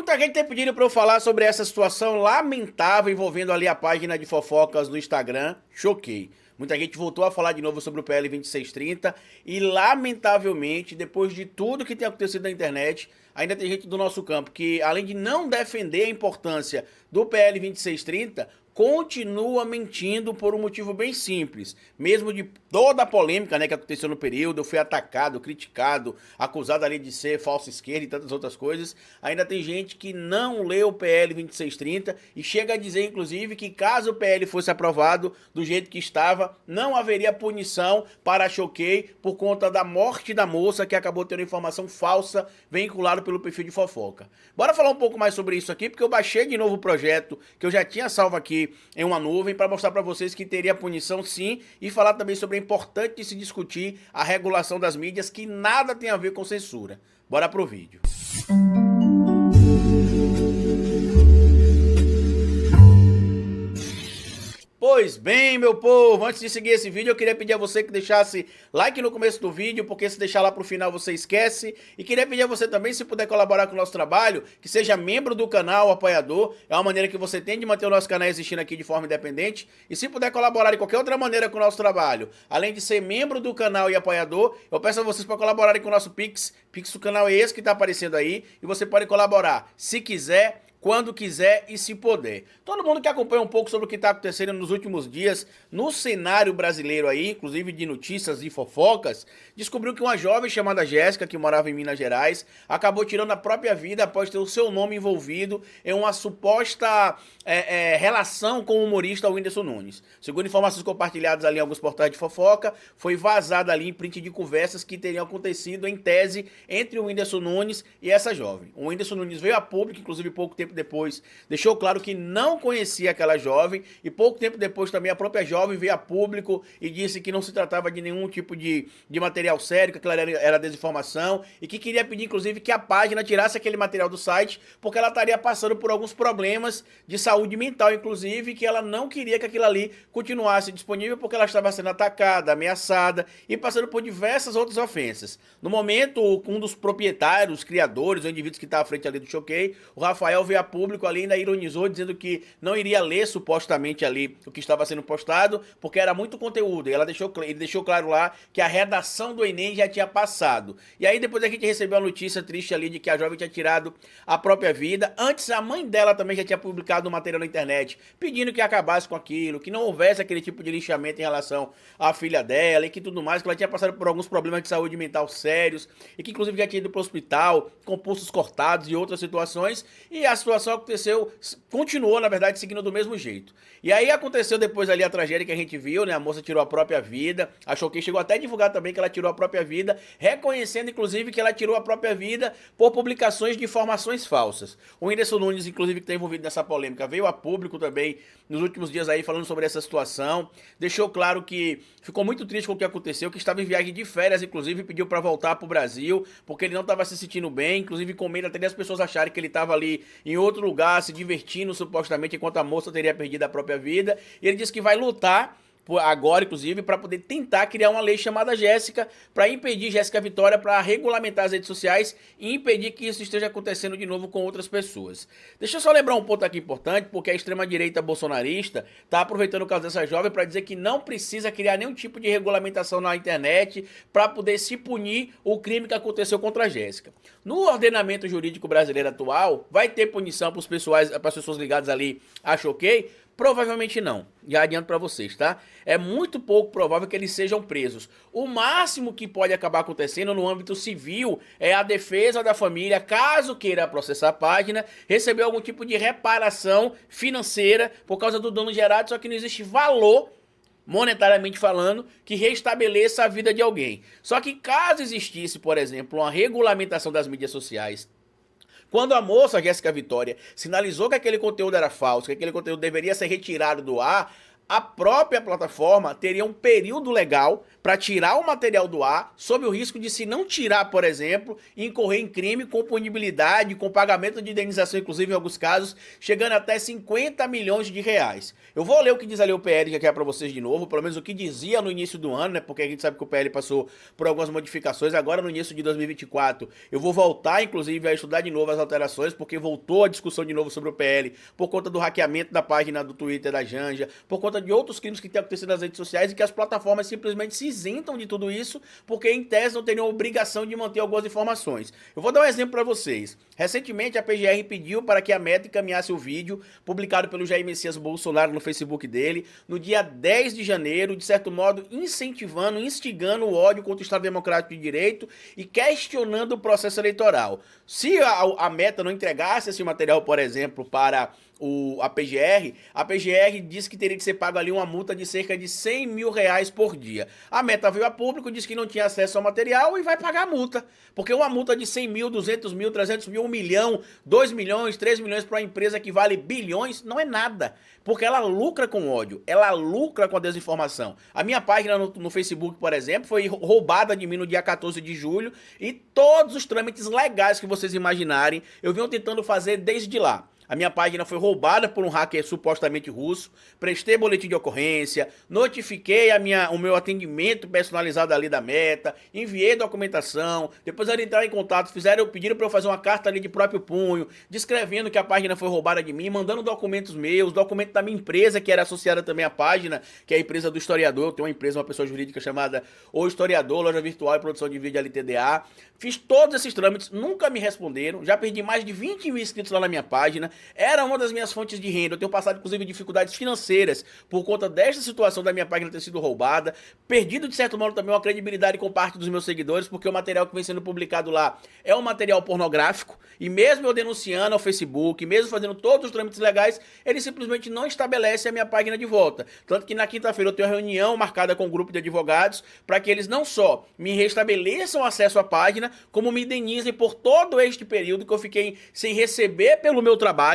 Muita gente tem pedido para eu falar sobre essa situação lamentável envolvendo ali a página de fofocas no Instagram, Choquei. Muita gente voltou a falar de novo sobre o PL 2630 e, lamentavelmente, depois de tudo que tem acontecido na internet, ainda tem gente do nosso campo que, além de não defender a importância do PL 2630, continua mentindo por um motivo bem simples. Mesmo de toda a polêmica, né, que aconteceu no período, eu fui atacado, criticado, acusado ali de ser falsa esquerda e tantas outras coisas, ainda tem gente que não leu o PL 2630 e chega a dizer, inclusive, que caso o PL fosse aprovado do jeito que estava, não haveria punição para a Choquei por conta da morte da moça que acabou tendo informação falsa vinculada pelo perfil de fofoca. Bora falar um pouco mais sobre isso aqui, porque eu baixei de novo o projeto que eu já tinha salvo aqui em uma nuvem para mostrar para vocês que teria punição sim e falar também sobre a importante de se discutir a regulação das mídias que nada tem a ver com censura. Bora pro vídeo. Pois bem, meu povo, antes de seguir esse vídeo, eu queria pedir a você que deixasse like no começo do vídeo, porque se deixar lá pro final você esquece. E queria pedir a você também, se puder colaborar com o nosso trabalho, que seja membro do canal, apoiador. É uma maneira que você tem de manter o nosso canal existindo aqui de forma independente. E se puder colaborar de qualquer outra maneira com o nosso trabalho, além de ser membro do canal e apoiador, eu peço a vocês para colaborarem com o nosso Pix. Pix do canal é esse que está aparecendo aí. E você pode colaborar, se quiser, quando quiser e se puder. Todo mundo que acompanha um pouco sobre o que está acontecendo nos últimos dias no cenário brasileiro aí, inclusive de notícias e fofocas, descobriu que uma jovem chamada Jéssica, que morava em Minas Gerais, acabou tirando a própria vida após ter o seu nome envolvido em uma suposta relação com o humorista Whindersson Nunes. Segundo informações compartilhadas ali em alguns portais de fofoca, foi vazada ali em print de conversas que teriam acontecido em tese entre o Whindersson Nunes e essa jovem. O Whindersson Nunes veio a público, inclusive pouco tempo depois, deixou claro que não conhecia aquela jovem e pouco tempo depois também a própria jovem veio a público e disse que não se tratava de nenhum tipo de material sério, que aquilo era desinformação e que queria pedir inclusive que a página tirasse aquele material do site porque ela estaria passando por alguns problemas de saúde mental, inclusive, que ela não queria que aquilo ali continuasse disponível porque ela estava sendo atacada, ameaçada e passando por diversas outras ofensas. No momento, um dos proprietários, criadores, ou indivíduos que está à frente ali do Choquei, o Rafael veio a público ali, ainda ironizou, dizendo que não iria ler supostamente ali o que estava sendo postado, porque era muito conteúdo, e ele deixou claro lá que a redação do Enem já tinha passado. E aí depois a gente recebeu a notícia triste ali de que a jovem tinha tirado a própria vida. Antes a mãe dela também já tinha publicado um material na internet, pedindo que acabasse com aquilo, que não houvesse aquele tipo de lixamento em relação à filha dela, e que tudo mais, que ela tinha passado por alguns problemas de saúde mental sérios, e que inclusive já tinha ido para o hospital, com pulsos cortados e outras situações, e a situação aconteceu, continuou na verdade seguindo do mesmo jeito. E aí aconteceu depois ali a tragédia que a gente viu, né, a moça tirou a própria vida, a Choquei chegou até a divulgar também que ela tirou a própria vida, reconhecendo inclusive que ela tirou a própria vida por publicações de informações falsas. O Whindersson Nunes, inclusive, que está envolvido nessa polêmica, veio a público também nos últimos dias aí falando sobre essa situação, deixou claro que ficou muito triste com o que aconteceu, que estava em viagem de férias, inclusive pediu para voltar para o Brasil, porque ele não estava se sentindo bem, inclusive com medo até das pessoas acharem que ele estava ali em outro lugar, se divertindo supostamente, enquanto a moça teria perdido a própria vida. E ele disse que vai lutar agora, inclusive, para poder tentar criar uma lei chamada Jéssica, para impedir Jéssica Vitória, para regulamentar as redes sociais e impedir que isso esteja acontecendo de novo com outras pessoas. Deixa eu só lembrar um ponto aqui importante, porque a extrema-direita bolsonarista está aproveitando o caso dessa jovem para dizer que não precisa criar nenhum tipo de regulamentação na internet para poder se punir o crime que aconteceu contra a Jéssica. No ordenamento jurídico brasileiro atual, vai ter punição para as pessoas ligadas ali a Choquei? Provavelmente não, já adianto para vocês, tá? É muito pouco provável que eles sejam presos. O máximo que pode acabar acontecendo no âmbito civil é a defesa da família, caso queira processar a página, receber algum tipo de reparação financeira por causa do dano gerado, só que não existe valor, monetariamente falando, que restabeleça a vida de alguém. Só que caso existisse, por exemplo, uma regulamentação das mídias sociais, quando a moça, Jéssica Vitória, sinalizou que aquele conteúdo era falso, que aquele conteúdo deveria ser retirado do ar, a própria plataforma teria um período legal para tirar o material do ar, sob o risco de, se não tirar, por exemplo, incorrer em crime com punibilidade, com pagamento de indenização, inclusive em alguns casos, chegando até 50 milhões de reais. Eu vou ler o que diz ali o PL, já que é para vocês de novo, pelo menos o que dizia no início do ano, né? Porque a gente sabe que o PL passou por algumas modificações, agora no início de 2024. Eu vou voltar, inclusive, a estudar de novo as alterações, porque voltou a discussão de novo sobre o PL, por conta do hackeamento da página do Twitter da Janja, por conta de outros crimes que têm acontecido nas redes sociais e que as plataformas simplesmente se isentam de tudo isso, porque em tese não teriam obrigação de manter algumas informações. Eu vou dar um exemplo para vocês. Recentemente a PGR pediu para que a Meta encaminhasse o vídeo publicado pelo Jair Messias Bolsonaro no Facebook dele, no dia 10 de janeiro, de certo modo incentivando, instigando o ódio contra o Estado Democrático de Direito e questionando o processo eleitoral. Se a Meta não entregasse esse material, por exemplo, para a PGR disse que teria que ser pago ali uma multa de cerca de 100 mil reais por dia. A Meta veio a público, disse que não tinha acesso ao material e vai pagar a multa. Porque uma multa de 100 mil, 200 mil, 300 mil, 1 milhão, 2 milhões, 3 milhões para uma empresa que vale bilhões, não é nada. Porque ela lucra com ódio, ela lucra com a desinformação. A minha página no Facebook, por exemplo, foi roubada de mim no dia 14 de julho e todos os trâmites legais que vocês imaginarem, eu venho tentando fazer desde lá. A minha página foi roubada por um hacker supostamente russo, prestei boletim de ocorrência, notifiquei o meu atendimento personalizado ali da Meta, enviei documentação, depois eles entraram em contato, pediram para eu fazer uma carta ali de próprio punho, descrevendo que a página foi roubada de mim, mandando documentos meus, documentos da minha empresa, que era associada também à página, que é a empresa do historiador. Eu tenho uma empresa, uma pessoa jurídica chamada O Historiador, loja virtual e produção de vídeo LTDA. Fiz todos esses trâmites, nunca me responderam, já perdi mais de 20 mil inscritos lá na minha página, era uma das minhas fontes de renda. Eu tenho passado, inclusive, dificuldades financeiras por conta desta situação da minha página ter sido roubada. Perdido, de certo modo, também uma credibilidade com parte dos meus seguidores, porque o material que vem sendo publicado lá é um material pornográfico. E mesmo eu denunciando ao Facebook, mesmo fazendo todos os trâmites legais, ele simplesmente não estabelece a minha página de volta. Tanto que na quinta-feira eu tenho uma reunião marcada com um grupo de advogados para que eles não só me restabeleçam o acesso à página, como me indenizem por todo este período que eu fiquei sem receber pelo meu trabalho,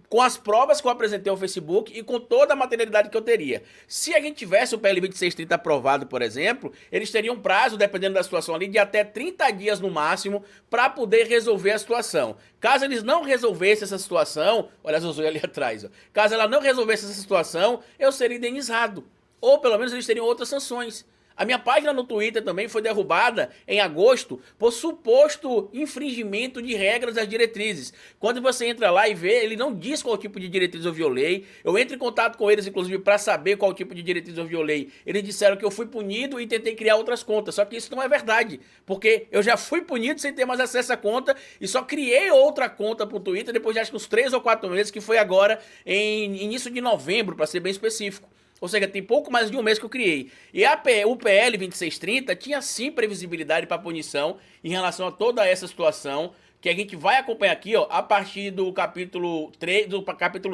com as provas que eu apresentei ao Facebook e com toda a materialidade que eu teria. Se a gente tivesse o PL 2630 aprovado, por exemplo, eles teriam um prazo, dependendo da situação ali, de até 30 dias no máximo, para poder resolver a situação. Caso eles não resolvessem essa situação, olha a Zozui ali atrás, ó. Caso ela não resolvesse essa situação, eu seria indenizado. Ou pelo menos eles teriam outras sanções. A minha página no Twitter também foi derrubada em agosto por suposto infringimento de regras das diretrizes. Quando você entra lá e vê, ele não diz qual tipo de diretriz eu violei. Eu entro em contato com eles, inclusive, para saber qual tipo de diretriz eu violei. Eles disseram que eu fui punido e tentei criar outras contas. Só que isso não é verdade, porque eu já fui punido sem ter mais acesso à conta e só criei outra conta pro Twitter depois de acho que uns 3 ou 4 meses, que foi agora em início de novembro, para ser bem específico. Ou seja, tem pouco mais de um mês que eu criei. E o PL 2630 tinha sim previsibilidade para punição em relação a toda essa situação, que a gente vai acompanhar aqui, ó, a partir do capítulo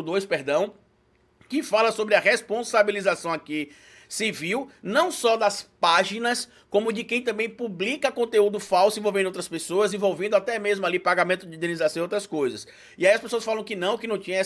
2, perdão, que fala sobre a responsabilização aqui civil, não só das páginas, como de quem também publica conteúdo falso envolvendo outras pessoas, envolvendo até mesmo ali pagamento de indenização e outras coisas. E aí as pessoas falam que não tinha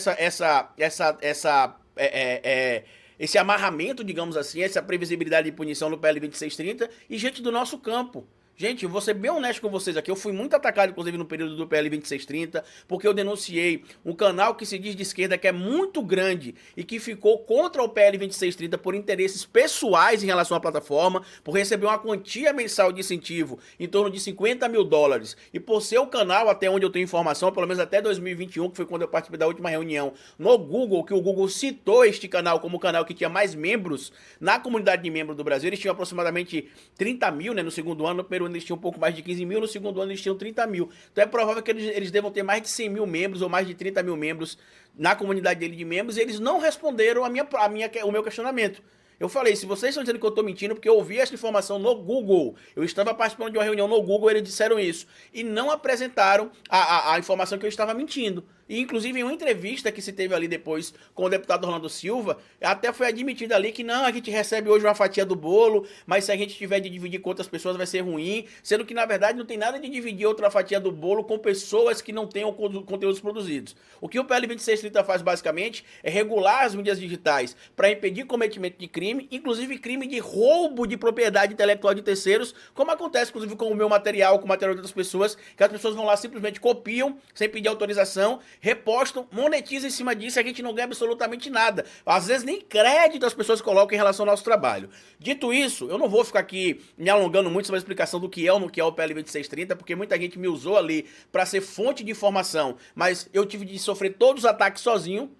esse amarramento, digamos assim, essa previsibilidade de punição no PL 2630 e gente do nosso campo. Gente, eu vou ser bem honesto com vocês aqui, eu fui muito atacado, inclusive, no período do PL 2630, porque eu denunciei um canal que se diz de esquerda, que é muito grande e que ficou contra o PL 2630 por interesses pessoais em relação à plataforma, por receber uma quantia mensal de incentivo em torno de 50 mil dólares, e por ser o canal, até onde eu tenho informação, pelo menos até 2021, que foi quando eu participei da última reunião no Google, que o Google citou este canal como o canal que tinha mais membros na comunidade de membros do Brasil. Eles tinham aproximadamente 30 mil, né, no segundo ano. No primeiro ano eles tinham um pouco mais de 15 mil, no segundo ano eles tinham 30 mil. Então é provável que eles devam ter mais de 100 mil membros ou mais de 30 mil membros na comunidade dele de membros, e eles não responderam o meu questionamento. Eu falei, se vocês estão dizendo que eu estou mentindo, porque eu ouvi essa informação no Google, eu estava participando de uma reunião no Google, eles disseram isso, e não apresentaram a informação que eu estava mentindo. E, inclusive, em uma entrevista que se teve ali depois com o deputado Orlando Silva, até foi admitido ali que não, a gente recebe hoje uma fatia do bolo, mas se a gente tiver de dividir com outras pessoas vai ser ruim, sendo que, na verdade, não tem nada de dividir outra fatia do bolo com pessoas que não tenham conteúdos produzidos. O que o PL 2630 faz, basicamente, é regular as mídias digitais para impedir cometimento de crime, inclusive crime de roubo de propriedade intelectual de terceiros, como acontece, inclusive, com o meu material, com o material de outras pessoas, que as pessoas vão lá, simplesmente copiam, sem pedir autorização, repostam, monetizam em cima disso e a gente não ganha absolutamente nada. Às vezes nem crédito as pessoas colocam em relação ao nosso trabalho. Dito isso, eu não vou ficar aqui me alongando muito sobre a explicação do que é ou não que é o PL 2630, porque muita gente me usou ali para ser fonte de informação, mas eu tive de sofrer todos os ataques sozinho.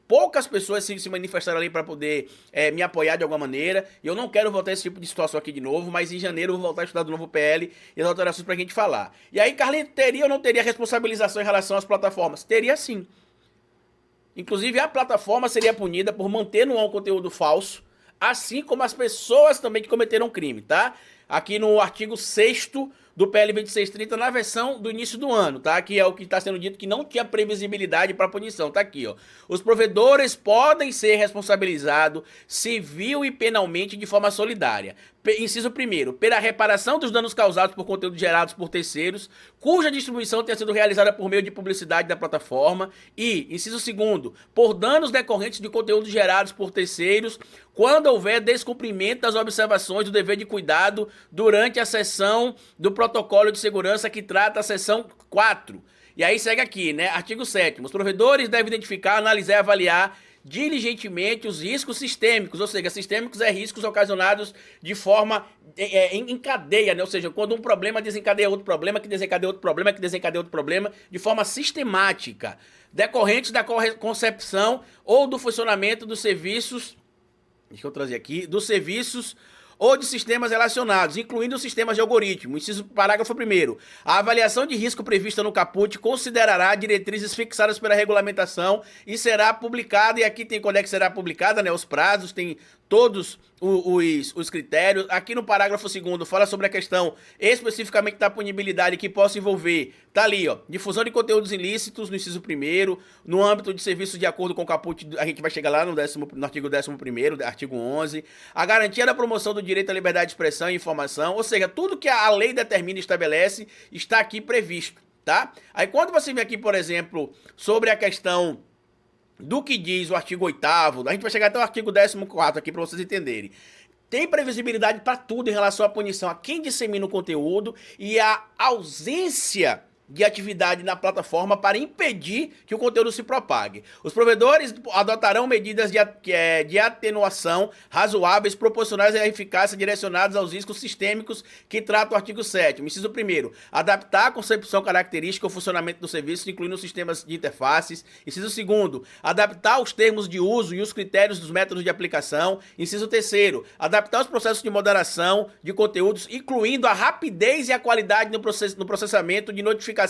Poucas pessoas se manifestaram ali para poder me apoiar de alguma maneira. E eu não quero voltar a esse tipo de situação aqui de novo, mas em janeiro eu vou voltar a estudar do novo PL e as alterações pra gente falar. E aí, Carlinhos, teria ou não teria responsabilização em relação às plataformas? Teria sim. Inclusive, a plataforma seria punida por manter no ar um conteúdo falso, assim como as pessoas também que cometeram crime, tá? Aqui no artigo 6º do PL 2630, na versão do início do ano, tá? Que é o que está sendo dito que não tinha previsibilidade para punição, tá aqui, ó. Os provedores podem ser responsabilizados civil e penalmente de forma solidária. Inciso 1º, pela reparação dos danos causados por conteúdos gerados por terceiros, cuja distribuição tenha sido realizada por meio de publicidade da plataforma. E, inciso 2º, por danos decorrentes de conteúdos gerados por terceiros, quando houver descumprimento das observações do dever de cuidado durante a sessão do protocolo de segurança que trata a seção 4. E aí segue aqui, né? Artigo 7º. Os provedores devem identificar, analisar e avaliar diligentemente os riscos sistêmicos, ou seja, sistêmicos é riscos ocasionados de forma em cadeia, né? Ou seja, quando um problema desencadeia outro problema, que desencadeia outro problema, que desencadeia outro problema, de forma sistemática, decorrentes da concepção ou do funcionamento dos serviços, deixa eu trazer aqui, dos serviços ou de sistemas relacionados, incluindo sistemas de algoritmo. Inciso parágrafo 1º. A avaliação de risco prevista no caput considerará diretrizes fixadas pela regulamentação e será publicada, e aqui tem quando é que será publicada, né? Os prazos, tem todos os critérios. Aqui no parágrafo 2º fala sobre a questão especificamente da punibilidade que possa envolver, tá ali, ó, difusão de conteúdos ilícitos no inciso 1º, no âmbito de serviços de acordo com o caput, a gente vai chegar lá no artigo 11º, artigo 11, a garantia da promoção do direito à liberdade de expressão e informação, ou seja, tudo que a lei determina e estabelece está aqui previsto, tá? Aí quando você vem aqui, por exemplo, sobre a questão do que diz o artigo 8º, a gente vai chegar até o artigo 14º aqui para vocês entenderem. Tem previsibilidade para tudo em relação à punição a quem dissemina o conteúdo e a ausência de atividade na plataforma para impedir que o conteúdo se propague. Os provedores adotarão medidas de atenuação razoáveis, proporcionais à eficácia, direcionadas aos riscos sistêmicos que trata o artigo 7º. Inciso 1º, adaptar a concepção característica ao funcionamento do serviço, incluindo sistemas de interfaces. Inciso 2º, adaptar os termos de uso e os critérios dos métodos de aplicação. Inciso 3º, adaptar os processos de moderação de conteúdos, incluindo a rapidez e a qualidade no processamento de notificação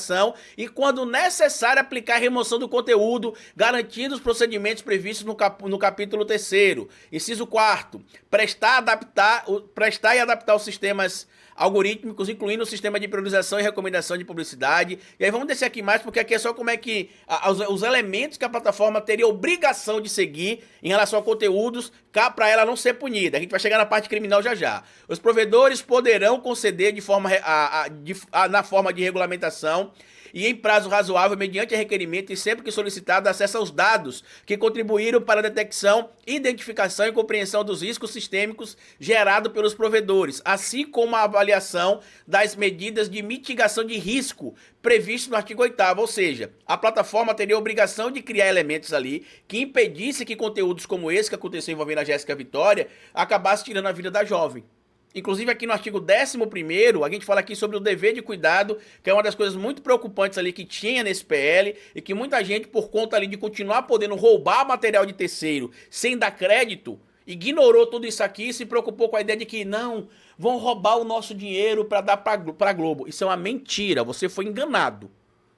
e, quando necessário, aplicar a remoção do conteúdo, garantindo os procedimentos previstos no capítulo 3º. Inciso 4º, prestar e adaptar os sistemas algorítmicos, incluindo o sistema de priorização e recomendação de publicidade. E aí vamos descer aqui mais, porque aqui é só como é que os elementos que a plataforma teria obrigação de seguir em relação a conteúdos, para ela não ser punida. A gente vai chegar na parte criminal já já. Os provedores poderão conceder na forma de regulamentação e em prazo razoável, mediante requerimento e sempre que solicitado, acesso aos dados que contribuíram para a detecção, identificação e compreensão dos riscos sistêmicos gerados pelos provedores, assim como a avaliação das medidas de mitigação de risco previstas no artigo 8º, ou seja, a plataforma teria a obrigação de criar elementos ali que impedisse que conteúdos como esse que aconteceu envolvendo a Jéssica Vitória acabasse tirando a vida da jovem. Inclusive aqui no artigo 11º, a gente fala aqui sobre o dever de cuidado, que é uma das coisas muito preocupantes ali que tinha nesse PL, e que muita gente, por conta ali de continuar podendo roubar material de terceiro sem dar crédito, ignorou tudo isso aqui e se preocupou com a ideia de que não, vão roubar o nosso dinheiro para dar para Globo. Isso é uma mentira, você foi enganado,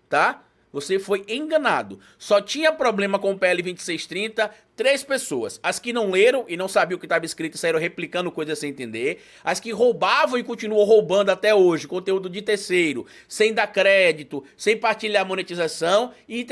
tá? Você foi enganado. Só tinha problema com o PL 2630 três pessoas. As que não leram e não sabiam o que estava escrito e saíram replicando coisas sem entender. As que roubavam e continuam roubando até hoje conteúdo de terceiro, sem dar crédito, sem partilhar monetização. E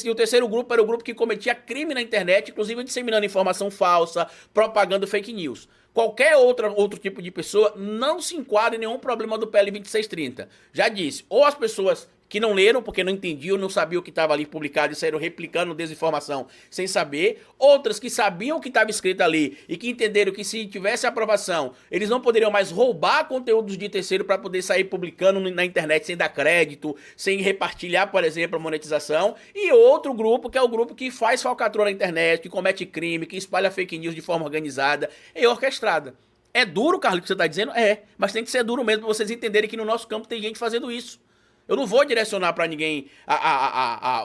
o terceiro grupo era o grupo que cometia crime na internet, inclusive disseminando informação falsa, propagando fake news. Qualquer outro tipo de pessoa não se enquadra em nenhum problema do PL 2630. Já disse, ou as pessoas que não leram porque não entendiam, não sabiam o que estava ali publicado e saíram replicando desinformação sem saber. Outras que sabiam o que estava escrito ali e que entenderam que se tivesse aprovação, eles não poderiam mais roubar conteúdos de terceiro para poder sair publicando na internet sem dar crédito, sem repartilhar, por exemplo, a monetização. E outro grupo, que é o grupo que faz falcatrua na internet, que comete crime, que espalha fake news de forma organizada e orquestrada. É duro, Carlos, o que você está dizendo? É, mas tem que ser duro mesmo para vocês entenderem que no nosso campo tem gente fazendo isso. Eu não vou direcionar pra ninguém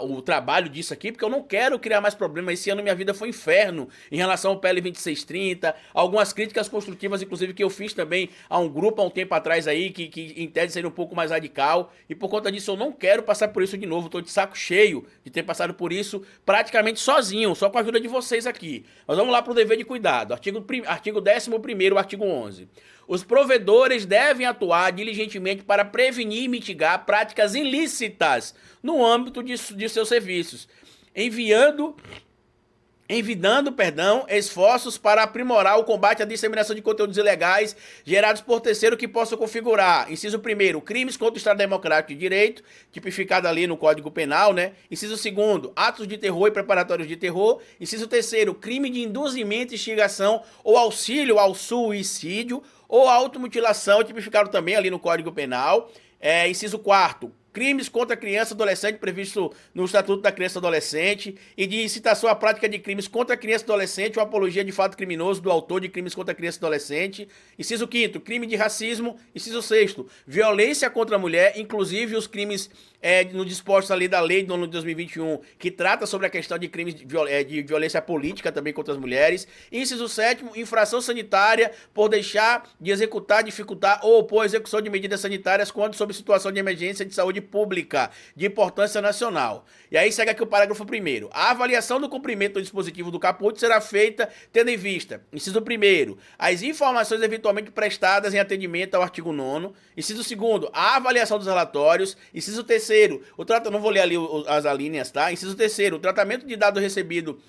o trabalho disso aqui, porque eu não quero criar mais problemas. Esse ano minha vida foi um inferno em relação ao PL 2630, algumas críticas construtivas, inclusive, que eu fiz também a um grupo há um tempo atrás aí, que em tese seria um pouco mais radical, e por conta disso eu não quero passar por isso de novo. Tô de saco cheio de ter passado por isso praticamente sozinho, só com a ajuda de vocês aqui. Mas vamos lá pro dever de cuidado. Artigo 11º, artigo 11. Os provedores devem atuar diligentemente para prevenir e mitigar práticas ilícitas no âmbito de seus serviços, envidando, esforços para aprimorar o combate à disseminação de conteúdos ilegais gerados por terceiro que possam configurar, inciso 1º, crimes contra o Estado Democrático de Direito, tipificado ali no Código Penal, né? Inciso 2º, atos de terror e preparatórios de terror. Inciso 3º, crime de induzimento, instigação ou auxílio ao suicídio ou automutilação, tipificado também ali no Código Penal. Inciso 4º, crimes contra criança e adolescente previsto no Estatuto da Criança e Adolescente e de incitação à prática de crimes contra criança e adolescente ou apologia de fato criminoso do autor de crimes contra criança e adolescente. Inciso 5º, crime de racismo. Inciso 6º, violência contra a mulher, inclusive os crimes no disposto ali da lei do ano de 2021, que trata sobre a questão de crimes de violência política também contra as mulheres. Inciso 7º, infração sanitária por deixar de executar, dificultar ou opor a execução de medidas sanitárias quando sob situação de emergência de saúde pública de importância nacional. E aí segue aqui o parágrafo 1º. A avaliação do cumprimento do dispositivo do caput será feita tendo em vista, inciso 1º, as informações eventualmente prestadas em atendimento ao artigo 9º, inciso 2º, a avaliação dos relatórios, inciso 3º, não vou ler ali as alíneas, tá? Inciso 3º, o tratamento de dado recebido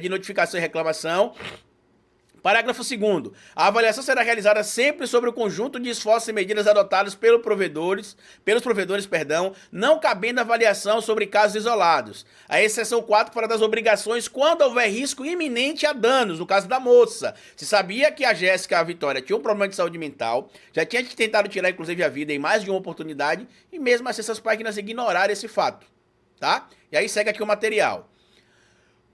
de notificação e reclamação. Parágrafo 2º. A avaliação será realizada sempre sobre o conjunto de esforços e medidas adotados pelos provedores, não cabendo avaliação sobre casos isolados. A exceção 4 fora das obrigações quando houver risco iminente a danos, no caso da moça. Se sabia que a Jéssica, a Vitória, tinha um problema de saúde mental, já tinha tentado tirar inclusive a vida em mais de uma oportunidade, e mesmo assim essas páginas ignoraram esse fato, tá? E aí segue aqui o material.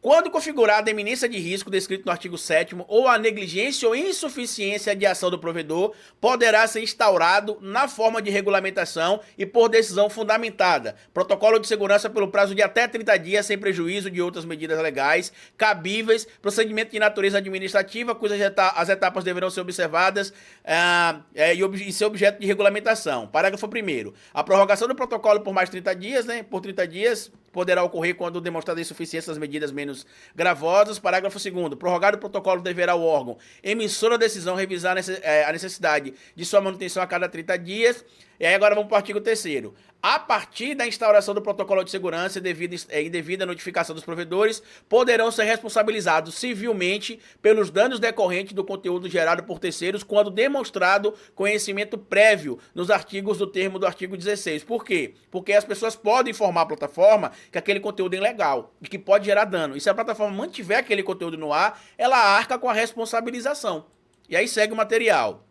Quando configurada a iminência de risco descrito no artigo 7º ou a negligência ou insuficiência de ação do provedor, poderá ser instaurado na forma de regulamentação e por decisão fundamentada. Protocolo de segurança pelo prazo de até 30 dias, sem prejuízo de outras medidas legais cabíveis, procedimento de natureza administrativa, cujas as etapas deverão ser observadas e ser objeto de regulamentação. Parágrafo 1º. A prorrogação do protocolo por mais 30 dias, por 30 dias, poderá ocorrer quando demonstrada a insuficiência das medidas menos gravosas. Parágrafo 2º. Prorrogado o protocolo, deverá o órgão emissor da decisão revisar a necessidade de sua manutenção a cada 30 dias. E aí agora vamos para o artigo 3º. A partir da instauração do protocolo de segurança e devida notificação dos provedores, poderão ser responsabilizados civilmente pelos danos decorrentes do conteúdo gerado por terceiros quando demonstrado conhecimento prévio nos artigos do termo do artigo 16. Por quê? Porque as pessoas podem informar a plataforma que aquele conteúdo é ilegal e que pode gerar dano. E se a plataforma mantiver aquele conteúdo no ar, ela arca com a responsabilização. E aí segue o material.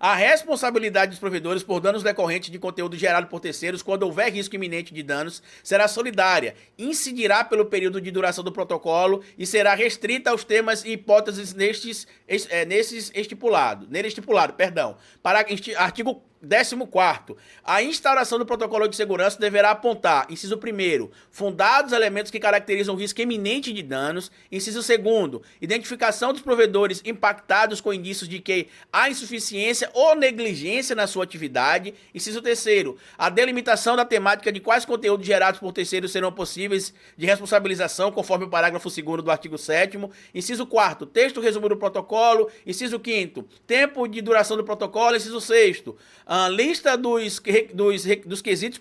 A responsabilidade dos provedores por danos decorrentes de conteúdo gerado por terceiros, quando houver risco iminente de danos, será solidária, incidirá pelo período de duração do protocolo e será restrita aos temas e hipóteses nele estipulado. Artigo 14º, a instauração do protocolo de segurança deverá apontar, inciso 1º, fundados elementos que caracterizam o risco iminente de danos, inciso 2º, identificação dos provedores impactados com indícios de que há insuficiência ou negligência na sua atividade, inciso 3º, a delimitação da temática de quais conteúdos gerados por terceiros serão possíveis de responsabilização, conforme o parágrafo 2º do artigo 7º, inciso 4º, texto resumo do protocolo, inciso 5º, tempo de duração do protocolo, inciso 6º, lista dos quesitos,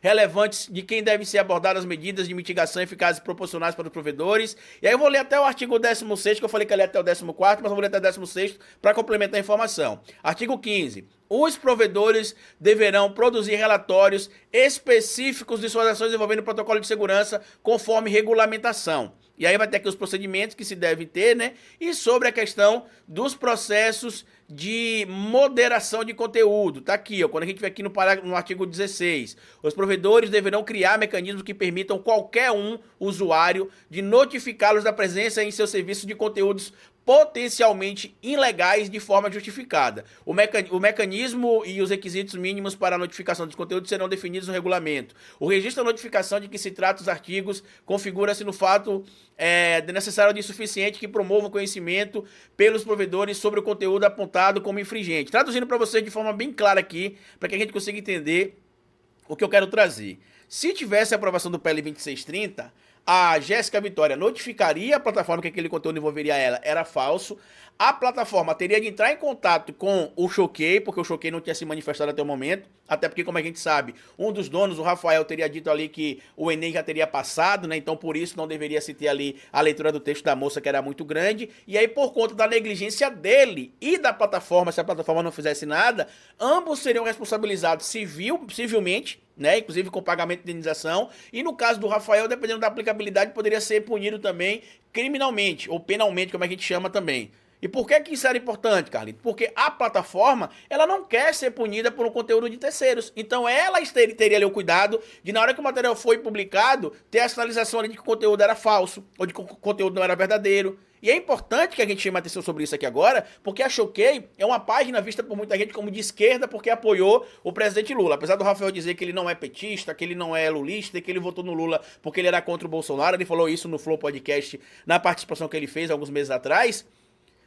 relevantes de quem deve ser abordadas as medidas de mitigação eficazes e proporcionais para os provedores. E aí eu vou ler até o artigo 16º, que eu falei que eu ia até o 14º, mas eu vou ler até o 16º para complementar a informação. Artigo 15º. Os provedores deverão produzir relatórios específicos de suas ações envolvendo o protocolo de segurança conforme regulamentação. E aí vai ter aqui os procedimentos que se devem ter, né? E sobre a questão dos processos de moderação de conteúdo. Tá aqui, ó, quando a gente vem aqui no artigo 16. Os provedores deverão criar mecanismos que permitam qualquer usuário de notificá-los da presença em seu serviço de conteúdos potencialmente ilegais de forma justificada. O mecanismo e os requisitos mínimos para a notificação dos conteúdos serão definidos no regulamento. O registro da notificação de que se trata os artigos configura-se no fato necessário de suficiente que promova o conhecimento pelos provedores sobre o conteúdo apontado como infringente. Traduzindo para vocês de forma bem clara aqui, para que a gente consiga entender o que eu quero trazer. Se tivesse a aprovação do PL 2630, a Jéssica Vitória notificaria a plataforma que aquele conteúdo envolveria ela era falso. A plataforma teria de entrar em contato com o Choquei, porque o Choquei não tinha se manifestado até o momento. Até porque, como a gente sabe, um dos donos, o Rafael, teria dito ali que o Enem já teria passado, né? Então, por isso, não deveria se ter ali a leitura do texto da moça, que era muito grande. E aí, por conta da negligência dele e da plataforma, se a plataforma não fizesse nada, ambos seriam responsabilizados civilmente, né? Inclusive com pagamento de indenização. E no caso do Rafael, dependendo da aplicabilidade, poderia ser punido também criminalmente, ou penalmente, como a gente chama também. E por que isso era importante, Carlito? Porque a plataforma, ela não quer ser punida por um conteúdo de terceiros. Então ela teria ali o cuidado de, na hora que o material foi publicado, ter a sinalização ali de que o conteúdo era falso, ou de que o conteúdo não era verdadeiro. E é importante que a gente chame a atenção sobre isso aqui agora, porque a Choquei é uma página vista por muita gente como de esquerda, porque apoiou o presidente Lula. Apesar do Rafael dizer que ele não é petista, que ele não é lulista, que ele votou no Lula porque ele era contra o Bolsonaro, ele falou isso no Flow Podcast, na participação que ele fez alguns meses atrás.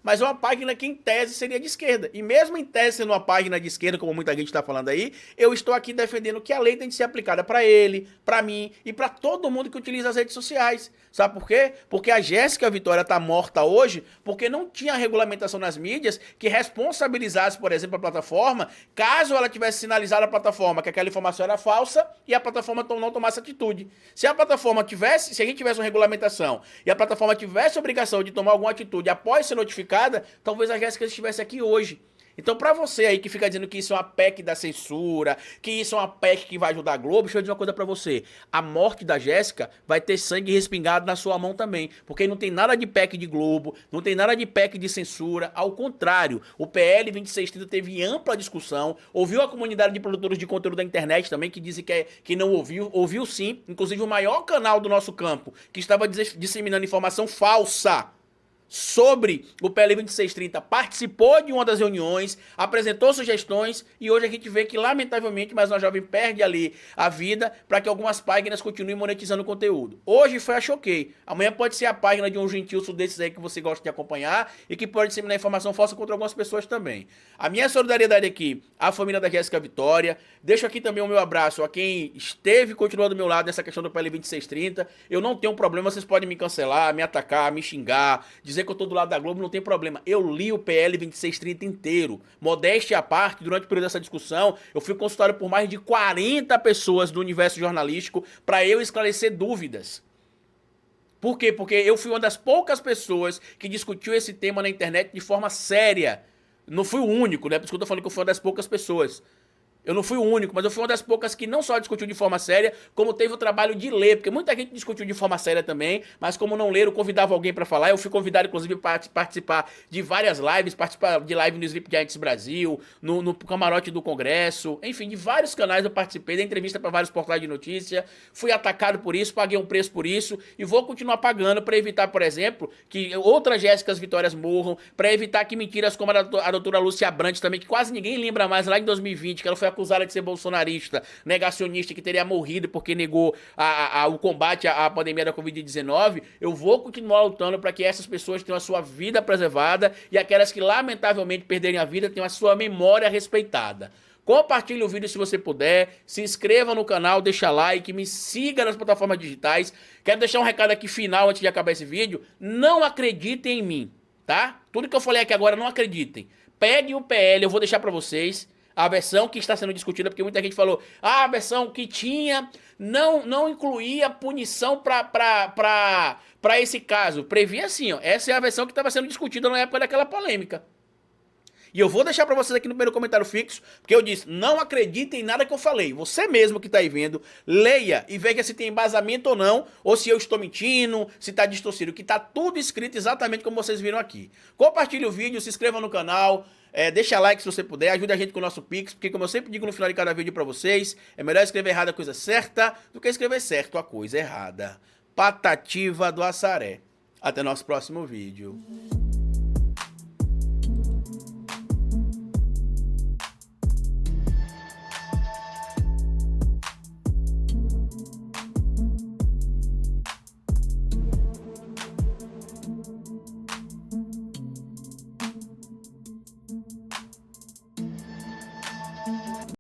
Mas é uma página que, em tese, seria de esquerda. E mesmo em tese sendo uma página de esquerda, como muita gente está falando aí, eu estou aqui defendendo que a lei tem de ser aplicada para ele, para mim e para todo mundo que utiliza as redes sociais. Sabe por quê? Porque a Jéssica Vitória está morta hoje porque não tinha regulamentação nas mídias que responsabilizasse, por exemplo, a plataforma, caso ela tivesse sinalizado a plataforma que aquela informação era falsa e a plataforma não tomasse atitude. Se a gente tivesse uma regulamentação e a plataforma tivesse a obrigação de tomar alguma atitude após ser notificada, talvez a Jéssica estivesse aqui hoje. Então, pra você aí que fica dizendo que isso é uma PEC da censura, que isso é uma PEC que vai ajudar a Globo, deixa eu dizer uma coisa pra você. A morte da Jéssica vai ter sangue respingado na sua mão também. Porque não tem nada de PEC de Globo, não tem nada de PEC de censura. Ao contrário, o PL 2630 teve ampla discussão, ouviu a comunidade de produtores de conteúdo da internet também, que dizem que não ouviu sim. Inclusive o maior canal do nosso campo, que estava disseminando informação falsa sobre o PL 2630, participou de uma das reuniões, apresentou sugestões e hoje a gente vê que, lamentavelmente, mais uma jovem perde ali a vida para que algumas páginas continuem monetizando o conteúdo. Hoje foi a Choquei, amanhã pode ser a página de um gentilso desses aí que você gosta de acompanhar e que pode disseminar informação falsa contra algumas pessoas também. A minha solidariedade aqui à família da Jéssica Vitória, deixo aqui também o meu abraço a quem esteve e continua do meu lado nessa questão do PL 2630. Eu não tenho problema, vocês podem me cancelar, me atacar, me xingar, dizer que eu tô do lado da Globo, não tem problema. Eu li o PL 2630 inteiro. Modéstia à parte, durante o período dessa discussão, eu fui consultado por mais de 40 pessoas do universo jornalístico para eu esclarecer dúvidas. Por quê? Porque eu fui uma das poucas pessoas que discutiu esse tema na internet de forma séria. Não fui o único, né? Por isso que eu tô falando que eu fui uma das poucas pessoas. Eu não fui o único, mas eu fui uma das poucas que não só discutiu de forma séria, como teve o trabalho de ler, porque muita gente discutiu de forma séria também, mas como não leram, convidava alguém pra falar. Eu fui convidado, inclusive, para participar de várias lives, participar de live no Sleep Giants Brasil, no camarote do Congresso, enfim, de vários canais eu participei, da entrevista para vários portais de notícia, fui atacado por isso, paguei um preço por isso, e vou continuar pagando para evitar, por exemplo, que outras Jéssicas Vitórias morram, para evitar que mentiras como a doutora Lúcia Abrantes também, que quase ninguém lembra mais, lá em 2020, que ela foi acusada de ser bolsonarista, negacionista, que teria morrido porque negou o combate à pandemia da Covid-19, eu vou continuar lutando para que essas pessoas tenham a sua vida preservada e aquelas que lamentavelmente perderem a vida tenham a sua memória respeitada. Compartilhe o vídeo se você puder, se inscreva no canal, deixa like, me siga nas plataformas digitais. Quero deixar um recado aqui final antes de acabar esse vídeo. Não acreditem em mim, tá? Tudo que eu falei aqui agora, não acreditem. Pegue o PL, eu vou deixar pra vocês a versão que está sendo discutida, porque muita gente falou, a versão que tinha não incluía punição pra esse caso. Previa assim, ó, essa é a versão que estava sendo discutida na época daquela polêmica. E eu vou deixar pra vocês aqui no primeiro comentário fixo, porque eu disse, não acreditem em nada que eu falei. Você mesmo que tá aí vendo, leia e veja se tem embasamento ou não, ou se eu estou mentindo, se tá distorcido, que tá tudo escrito exatamente como vocês viram aqui. Compartilhe o vídeo, se inscreva no canal, deixa like se você puder, ajude a gente com o nosso Pix, porque como eu sempre digo no final de cada vídeo pra vocês, é melhor escrever errado a coisa certa do que escrever certo a coisa errada. Patativa do Assaré. Até nosso próximo vídeo.